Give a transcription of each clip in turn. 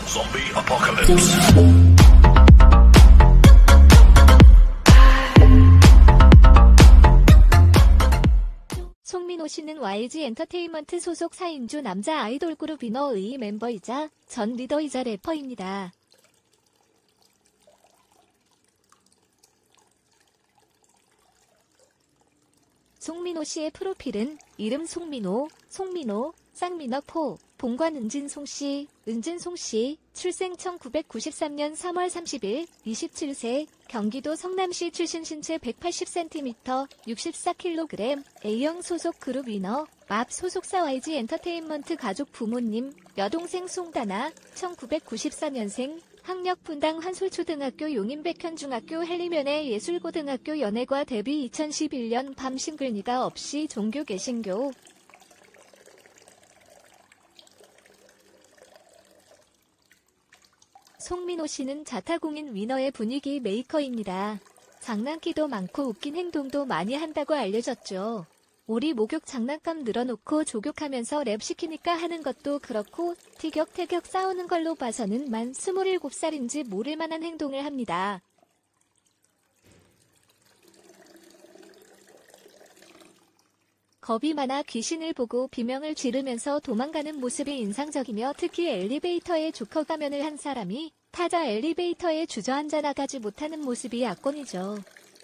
Zombie Apocalypse. 송민호 씨는 YG 엔터테인먼트 소속 4인조 남자 아이돌 그룹 위너의 멤버이자 전 리더이자 래퍼입니다. 송민호 씨의 프로필은 이름 송민호, 쌍민호, 본관 은진송씨, 출생 1993년 3월 30일, 27세, 경기도 성남시 출신, 신체 180cm, 64kg, A형 소속 그룹 위너, 맙 소속사 YG 엔터테인먼트 가족 부모님, 여동생 송다나, 1994년생, 학력 분당 한솔초등학교 용인백현중학교 헬리면의 예술고등학교 연예과 데뷔 2011년 밤 싱글 니가 없이 종교 개신교. 송민호 씨는 자타공인 위너의 분위기 메이커입니다. 장난기도 많고 웃긴 행동도 많이 한다고 알려졌죠. 오리 목욕 장난감 늘어놓고 조욕하면서 랩 시키니까 하는 것도 그렇고 티격태격 싸우는 걸로 봐서는 만 27살인지 모를 만한 행동을 합니다. 겁이 많아 귀신을 보고 비명을 지르면서 도망가는 모습이 인상적이며 특히 엘리베이터에 조커 가면을 한 사람이 타자 엘리베이터에 주저앉아 나가지 못하는 모습이 압권이죠.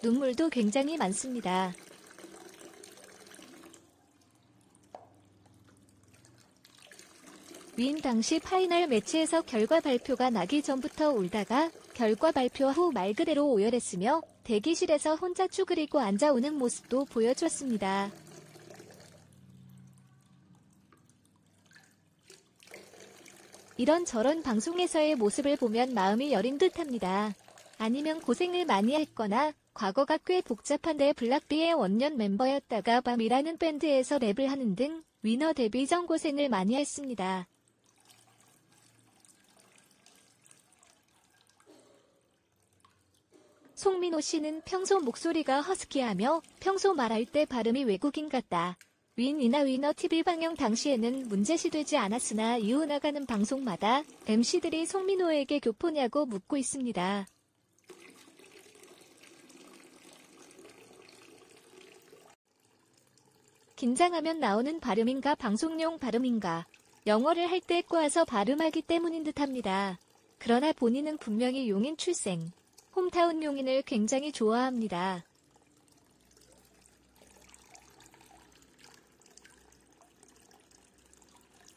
눈물도 굉장히 많습니다. 윈 당시 파이널 매치에서 결과 발표가 나기 전부터 울다가 결과 발표 후 말 그대로 오열했으며 대기실에서 혼자 쭈그리고 앉아 우는 모습도 보여줬습니다. 이런저런 방송에서의 모습을 보면 마음이 여린 듯합니다. 아니면 고생을 많이 했거나 과거가 꽤 복잡한데 블락비의 원년 멤버였다가 밤이라는 밴드에서 랩을 하는 등 위너 데뷔 전 고생을 많이 했습니다. 송민호 씨는 평소 목소리가 허스키하며 평소 말할 때 발음이 외국인 같다. 윈이나 위너 TV 방영 당시에는 문제시되지 않았으나 이후 나가는 방송마다 MC들이 송민호에게 교포냐고 묻고 있습니다. 긴장하면 나오는 발음인가 방송용 발음인가 영어를 할 때 꼬아서 발음하기 때문인 듯합니다. 그러나 본인은 분명히 용인 출생, 홈타운 용인을 굉장히 좋아합니다.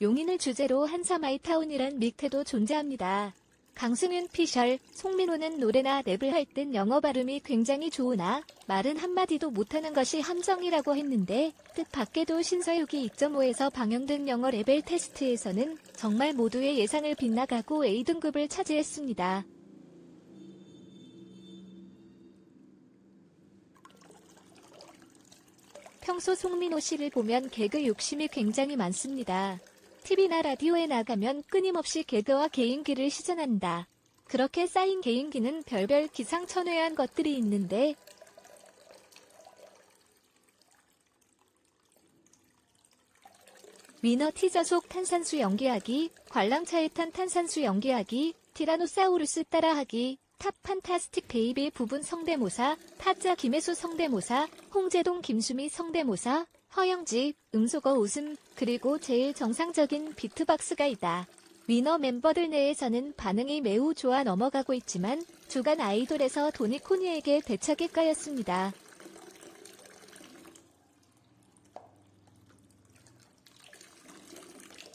용인을 주제로 한 사마이타운이란 믹테도 존재합니다. 강승윤 피셜, 송민호는 노래나 랩을 할 땐 영어 발음이 굉장히 좋으나 말은 한마디도 못하는 것이 함정이라고 했는데 뜻밖에도 신서유기 2.5에서 방영된 영어 레벨 테스트에서는 정말 모두의 예상을 빗나가고 A등급을 차지했습니다. 평소 송민호 씨를 보면 개그 욕심이 굉장히 많습니다. TV나 라디오에 나가면 끊임없이 개그와 개인기를 시전한다. 그렇게 쌓인 개인기는 별별 기상천외한 것들이 있는데 위너 티저 속 탄산수 연기하기, 관람차에 탄 탄산수 연기하기, 티라노사우루스 따라하기, 탑 판타스틱 베이비 부분 성대모사, 타짜 김혜수 성대모사, 홍제동 김수미 성대모사, 허영지, 음소거 웃음, 그리고 제일 정상적인 비트박스가 있다. 위너 멤버들 내에서는 반응이 매우 좋아 넘어가고 있지만 주간 아이돌에서 도니코니에게 대차게 까였습니다.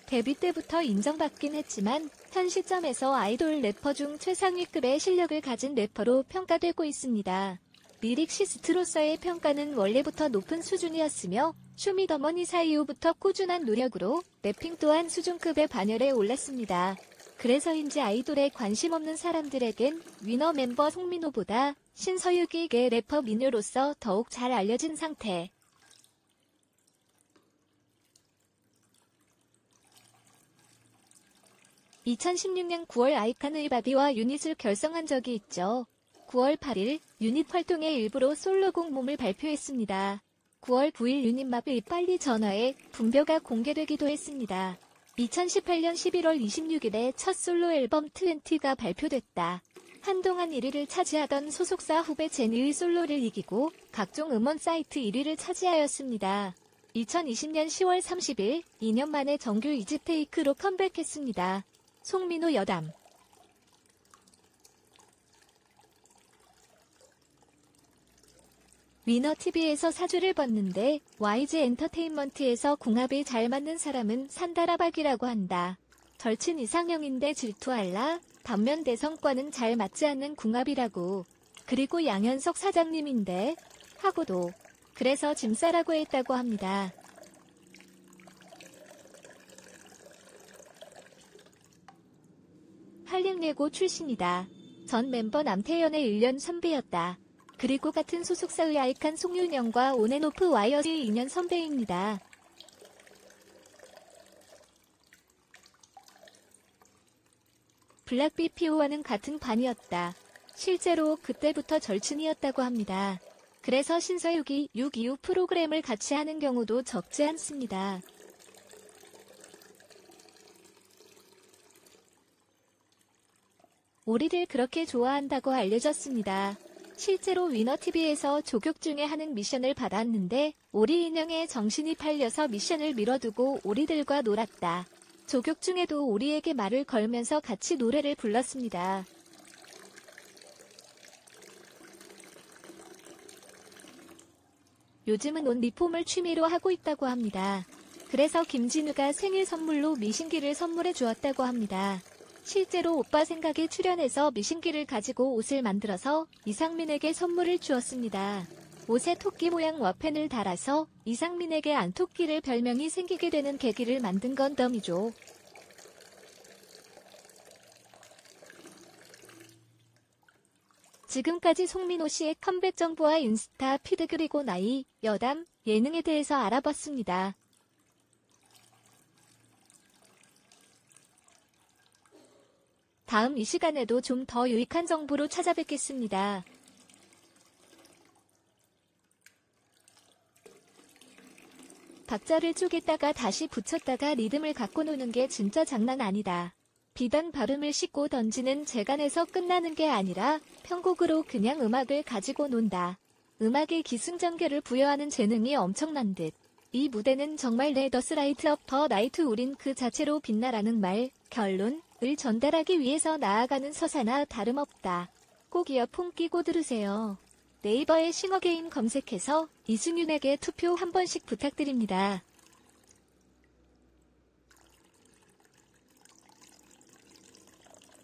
데뷔 때부터 인정받긴 했지만 현 시점에서 아이돌 래퍼 중 최상위급의 실력을 가진 래퍼로 평가되고 있습니다. 리릭시스트로서의 평가는 원래부터 높은 수준이었으며 쇼미더머니사 이후부터 꾸준한 노력으로 래핑 또한 수준급의 반열에 올랐습니다. 그래서인지 아이돌에 관심 없는 사람들에겐 위너 멤버 송민호보다 신서유기계 래퍼 민효로서 더욱 잘 알려진 상태. 2016년 9월 아이칸의 바비와 유닛을 결성한 적이 있죠. 9월 8일 유닛 활동의 일부로 솔로곡 몸을 발표했습니다. 9월 9일 유닛 맙의 빨리 전화에 분벼가 공개되기도 했습니다. 2018년 11월 26일에 첫 솔로 앨범 20가 발표됐다. 한동안 1위를 차지하던 소속사 후배 제니의 솔로를 이기고 각종 음원 사이트 1위를 차지하였습니다. 2020년 10월 30일 2년 만에 정규 2집 테이크로 컴백했습니다. 송민호 여담. 위너TV에서 사주를 봤는데 YG 엔터테인먼트에서 궁합이 잘 맞는 사람은 산다라박이라고 한다. 절친 이상형인데 질투할라? 반면 대성과는 잘 맞지 않는 궁합이라고. 그리고 양현석 사장님인데? 하고도. 그래서 짐싸라고 했다고 합니다. 한림예고 출신이다. 전 멤버 남태현의 1년 선배였다. 그리고 같은 소속사의 아이칸 송윤영과 온앤오프 와이어즈의 2년 선배입니다. 블락 BPO와는 같은 반이었다. 실제로 그때부터 절친이었다고 합니다. 그래서 신서유기 6.25 프로그램을 같이 하는 경우도 적지 않습니다. 오리를 그렇게 좋아한다고 알려졌습니다. 실제로 위너TV에서 조격 중에 하는 미션을 받았는데 오리 인형에 정신이 팔려서 미션을 미뤄두고 오리들과 놀았다. 조격 중에도 오리에게 말을 걸면서 같이 노래를 불렀습니다. 요즘은 옷 리폼을 취미로 하고 있다고 합니다. 그래서 김진우가 생일 선물로 미신기를 선물해 주었다고 합니다. 실제로 오빠 생각에 출연해서 미신기를 가지고 옷을 만들어서 이상민에게 선물을 주었습니다. 옷에 토끼 모양 와펜을 달아서 이상민에게 안토끼를 별명이 생기게 되는 계기를 만든 건덤이죠. 지금까지 송민호 씨의 컴백 정보와 인스타 피드 그리고 나이, 여담, 예능에 대해서 알아봤습니다. 다음 이 시간에도 좀 더 유익한 정보로 찾아뵙겠습니다. 박자를 쪼갰다가 다시 붙였다가 리듬을 갖고 노는 게 진짜 장난 아니다. 비단 발음을 씻고 던지는 재간에서 끝나는 게 아니라 편곡으로 그냥 음악을 가지고 논다. 음악에 기승전결을 부여하는 재능이 엄청난 듯. 이 무대는 정말 Let us light up the night 우린 그 자체로 빛나라는 말, 결론을 전달하기 위해서 나아가는 서사나 다름없다. 꼭 이어폰 끼고 들으세요. 네이버에 싱어게임 검색해서 이승윤에게 투표 한 번씩 부탁드립니다.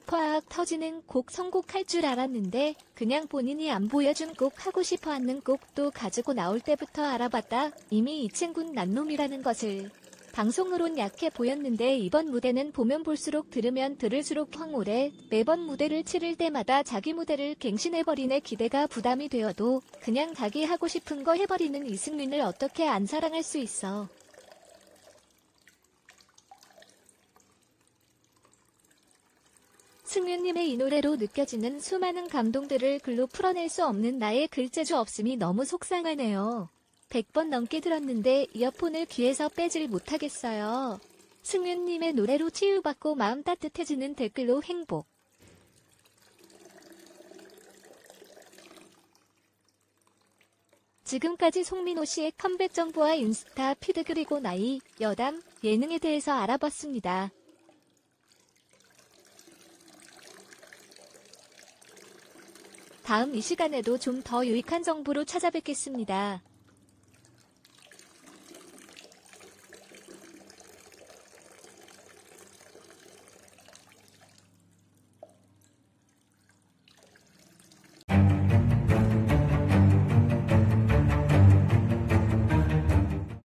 팍 터지는 곡 선곡할 줄 알았는데 그냥 본인이 안 보여준 곡 하고 싶어 하는 곡도 가지고 나올 때부터 알아봤다. 이미 이 친구는 난놈이라는 것을. 방송으론 약해 보였는데 이번 무대는 보면 볼수록 들으면 들을수록 황홀해. 매번 무대를 치를 때마다 자기 무대를 갱신해버리네. 기대가 부담이 되어도 그냥 자기 하고 싶은 거 해버리는 이승민을 어떻게 안 사랑할 수 있어. 승윤님의 이 노래로 느껴지는 수많은 감동들을 글로 풀어낼 수 없는 나의 글재주 없음이 너무 속상하네요. 100번 넘게 들었는데 이어폰을 귀에서 빼질 못하겠어요. 승윤님의 노래로 치유받고 마음 따뜻해지는 댓글로 행복. 지금까지 송민호 씨의 컴백 정보와 인스타 피드 그리고 나이, 여담, 예능에 대해서 알아봤습니다. 다음 이 시간에도 좀 더 유익한 정보로 찾아뵙겠습니다.